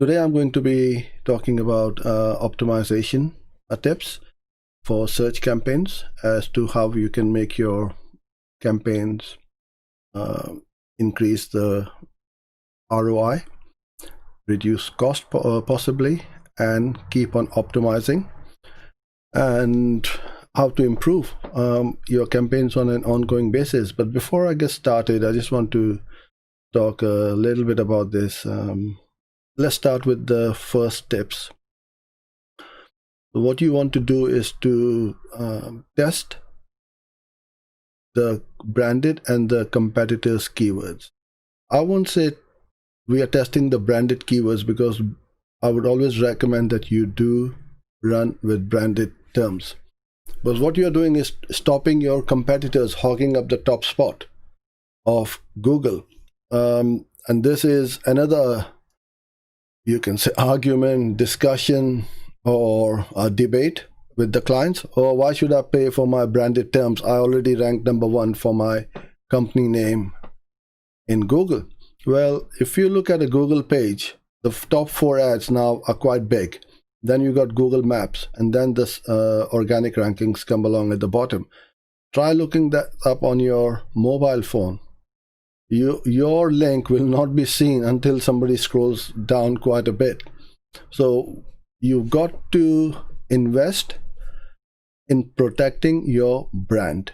Today I'm going to be talking about optimization tips for search campaigns as to how you can make your campaigns increase the ROI, reduce cost possibly, and keep on optimizing, and how to improve your campaigns on an ongoing basis. But before I get started, I just want to talk a little bit about this. Let's start with the first tips. What you want to do is to test the branded and the competitors' keywords. I won't say we are testing the branded keywords, because I would always recommend that you do run with branded terms. But what you're doing is stopping your competitors hogging up the top spot of Google. And this is another, you can say, argument, discussion, or a debate with the clients. Or why should I pay for my branded terms? I already ranked #1 for my company name in Google. Well, if you look at a Google page, the top 4 ads now are quite big. Then you got Google Maps, and then this organic rankings come along at the bottom. Try looking that up on your mobile phone. Your link will not be seen until somebody scrolls down quite a bit. So you've got to invest in protecting your brand.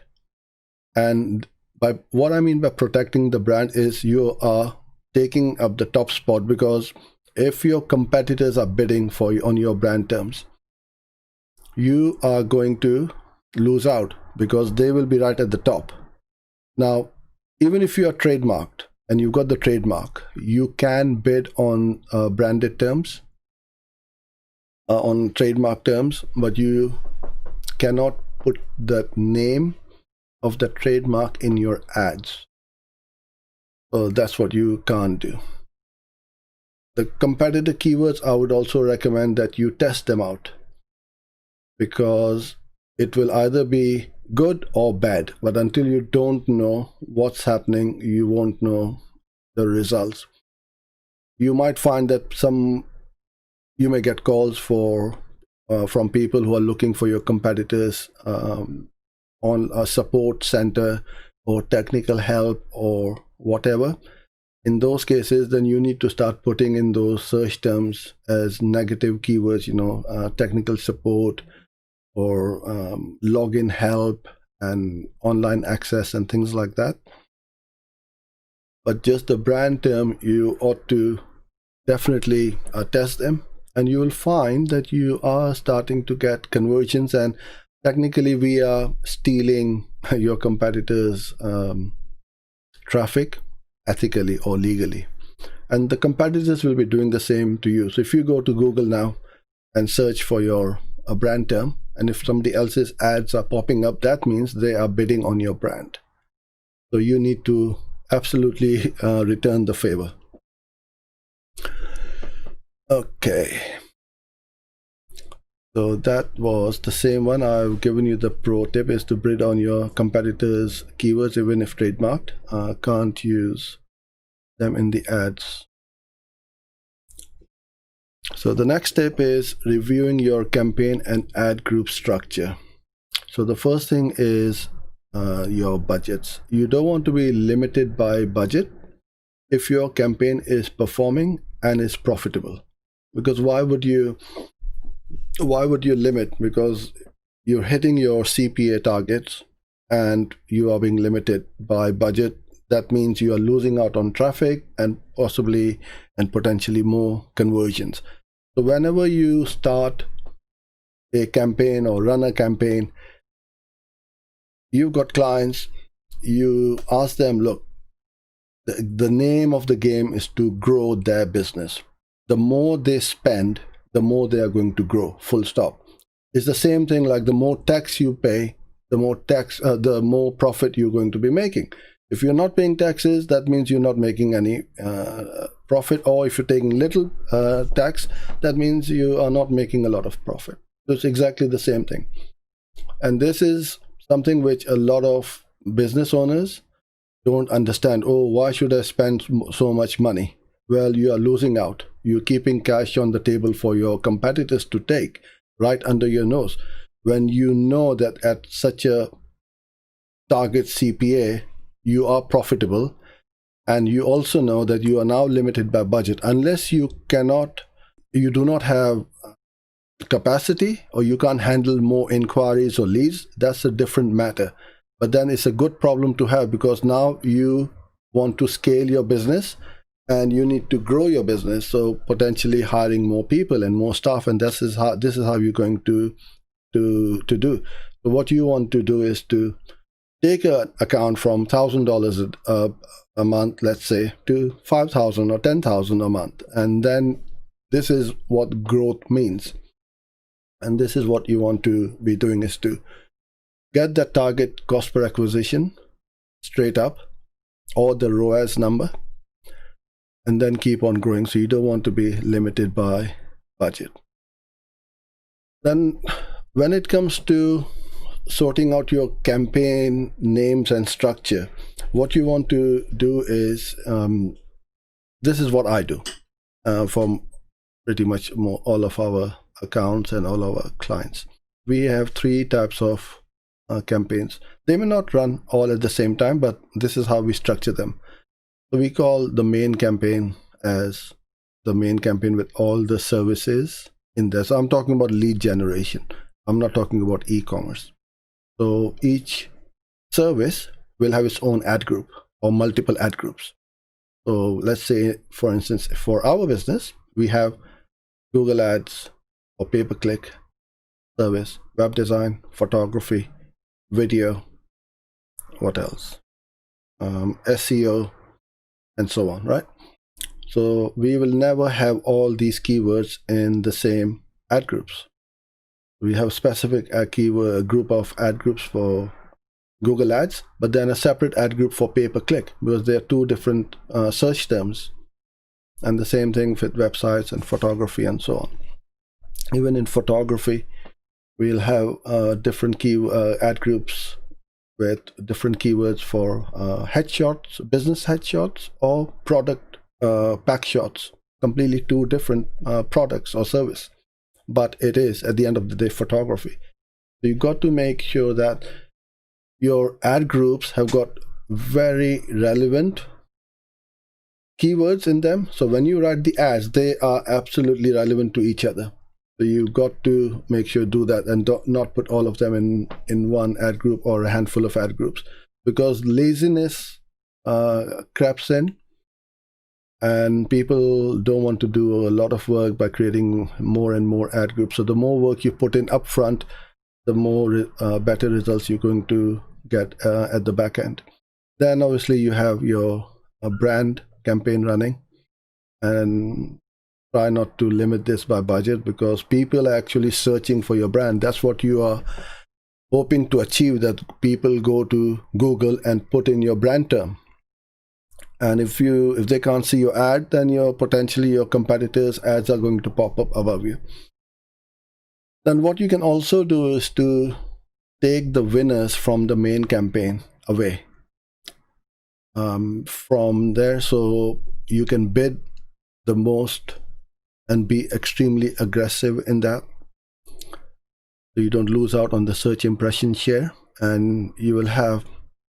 And by what I mean by protecting the brand is you are taking up the top spot, because if your competitors are bidding for you on your brand terms, you are going to lose out, because they will be right at the top. Now, even if you are trademarked and you've got the trademark, you can bid on branded terms, on trademark terms, but you cannot put the name of the trademark in your ads. So that's what you can't do. The competitor keywords, I would also recommend that you test them out, because it will either be good or bad, but until you don't know what's happening, you won't know the results. You might find that you may get calls from people who are looking for your competitors on a support center or technical help or whatever. In those cases, then you need to start putting in those search terms as negative keywords, technical support, or login help and online access and things like that. But just the brand term, you ought to definitely test them, and you will find that you are starting to get conversions, and technically we are stealing your competitors' traffic ethically or legally, and the competitors will be doing the same to you. So if you go to Google now and search for your brand term, and if somebody else's ads are popping up, that means they are bidding on your brand. So you need to absolutely return the favor. Okay. So that was the same one. I've given you the pro tip is to bid on your competitors' keywords, even if trademarked. Can't use them in the ads. So the next step is reviewing your campaign and ad group structure. So the first thing is your budgets. You don't want to be limited by budget if your campaign is performing and is profitable. Because why would you limit? Because you're hitting your CPA targets and you are being limited by budget. That means you are losing out on traffic and possibly and potentially more conversions. So whenever you start a campaign or run a campaign, you've got clients, you ask them, look, the name of the game is to grow their business. The more they spend, the more they are going to grow, full stop. It's the same thing, like the more tax you pay, the more profit you're going to be making. If you're not paying taxes, that means you're not making any profit, or if you're taking little tax, that means you are not making a lot of profit. So it's exactly the same thing. And this is something which a lot of business owners don't understand. Oh, why should I spend so much money? Well, you are losing out. you're keeping cash on the table for your competitors to take right under your nose. When you know that at such a target CPA, you are profitable, and you also know that you are now limited by budget. Unless you do not have capacity, or you can't handle more inquiries or leads, that's a different matter. But then it's a good problem to have, because now you want to scale your business and you need to grow your business, so potentially hiring more people and more staff, and this is how you're going to do. So what you want to do is to take an account from $1,000 a month, let's say, to $5,000 or $10,000 a month, and then this is what growth means. And this is what you want to be doing, is to get that target cost per acquisition straight up, or the ROAS number, and then keep on growing. So you don't want to be limited by budget. Then when it comes to sorting out your campaign names and structure, what you want to do is, this is what I do from pretty much all of our accounts and all our clients. We have 3 types of campaigns. They may not run all at the same time, but this is how we structure them. So we call the main campaign as the main campaign with all the services in there. So I'm talking about lead generation. I'm not talking about e-commerce. So each service will have its own ad group or multiple ad groups. So let's say, for instance, for our business, we have Google Ads or pay-per-click service, web design, photography, video, what else? SEO, and so on, right? So we will never have all these keywords in the same ad groups. We have a specific keyword group of ad groups for Google Ads, but then a separate ad group for pay-per-click, because they are 2 different search terms. And the same thing with websites and photography and so on. Even in photography, we'll have different ad groups with different keywords for headshots, business headshots, or product pack shots. Completely 2 different products or service, but it is at the end of the day photography. So you got to make sure that your ad groups have got very relevant keywords in them. So when you write the ads, they are absolutely relevant to each other. So you got to make sure do that, and not put all of them in one ad group or a handful of ad groups, because laziness creeps in, and people don't want to do a lot of work by creating more and more ad groups. So the more work you put in upfront, the more better results you're going to get at the back end. Then obviously you have your brand campaign running, and try not to limit this by budget, because people are actually searching for your brand. That's what you are hoping to achieve, that people go to Google and put in your brand term. And if they can't see your ad, then potentially your competitors' ads are going to pop up above you. Then what you can also do is to take the winners from the main campaign away from there, so you can bid the most and be extremely aggressive in that, so you don't lose out on the search impression share. And you will have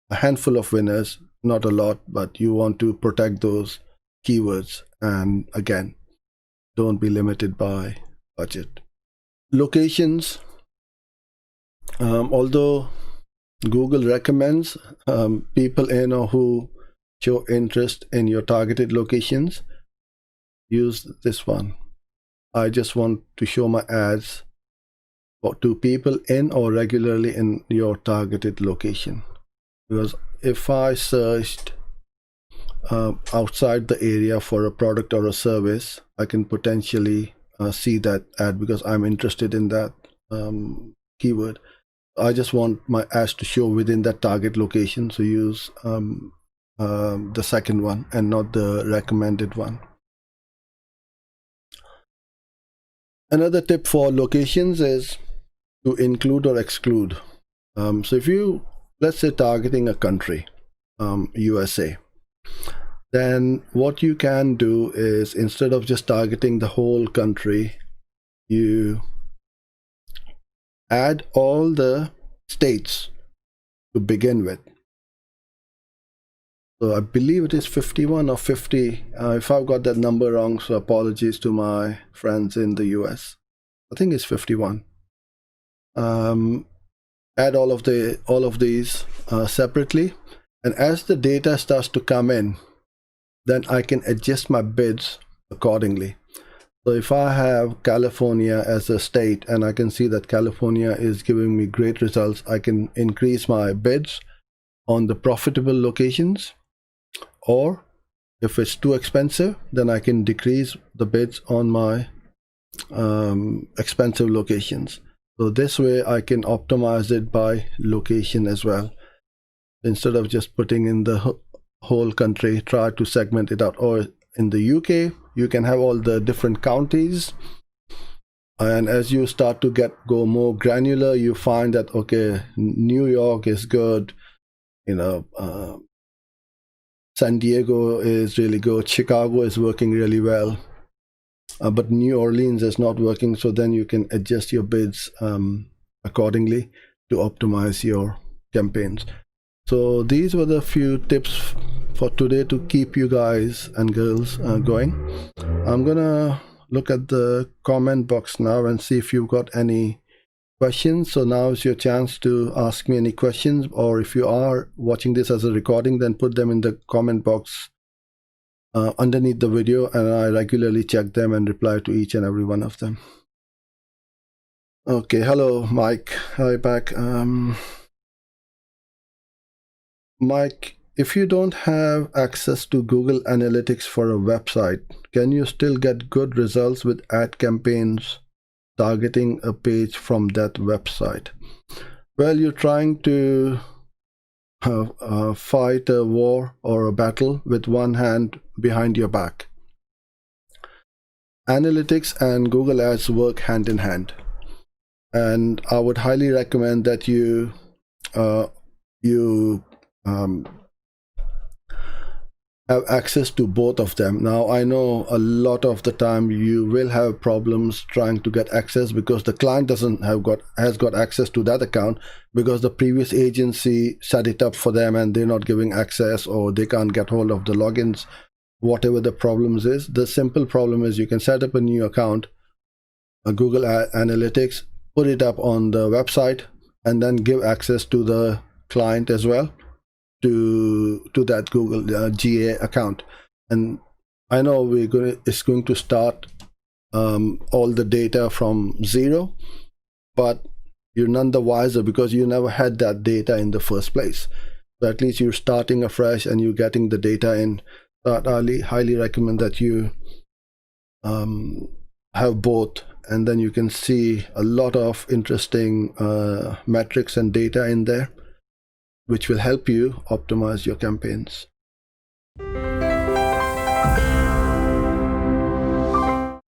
a handful of winners, not a lot, but you want to protect those keywords. And again, don't be limited by budget. Locations, although Google recommends people in or who show interest in your targeted locations, use this one. I just want to show my ads to people in or regularly in your targeted location. Because if I searched outside the area for a product or a service, I can potentially see that ad because I'm interested in that keyword. I just want my ads to show within that target location, so use the second one and not the recommended one. Another tip for locations is to include or exclude. So if you, let's say, targeting a country, USA, then what you can do is, instead of just targeting the whole country, you add all the states to begin with. So I believe it is 51 or 50. If I've got that number wrong, so apologies to my friends in the US. I think it's 51. Add all of these separately, and as the data starts to come in, then I can adjust my bids accordingly. So if I have California as a state and I can see that California is giving me great results, I can increase my bids on the profitable locations, or if it's too expensive, then I can decrease the bids on my expensive locations. So this way I can optimize it by location as well. Instead of just putting in the whole country, try to segment it out. Or in the UK, you can have all the different counties, and as you start to go more granular, you find that, okay, New York is good, San Diego is really good, Chicago is working really well, but New Orleans is not working. So then you can adjust your bids accordingly to optimize your campaigns. So these were the few tips for today to keep you guys and girls going. I'm gonna look at the comment box now and see if you've got any questions. So now is your chance to ask me any questions, or if you are watching this as a recording, then put them in the comment box underneath the video, and I regularly check them and reply to each and every one of them. Okay, hello Mike. Hi back. Mike, if you don't have access to Google Analytics for a website, can you still get good results with ad campaigns targeting a page from that website? Well, you're trying to fight a war or a battle with one hand behind your back. Analytics and Google Ads work hand in hand, and I would highly recommend that you have access to both of them. Now, I know a lot of the time you will have problems trying to get access because the client has got access to that account because the previous agency set it up for them and they're not giving access, or they can't get hold of the logins, whatever the problems is. The simple problem is you can set up a new account, a Google Analytics, put it up on the website, and then give access to the client as well to that Google GA account. And I know it's going to start all the data from zero, but you're none the wiser because you never had that data in the first place. So at least you're starting afresh and you're getting the data in. So I highly recommend that you have both, and then you can see a lot of interesting metrics and data in there, which will help you optimize your campaigns.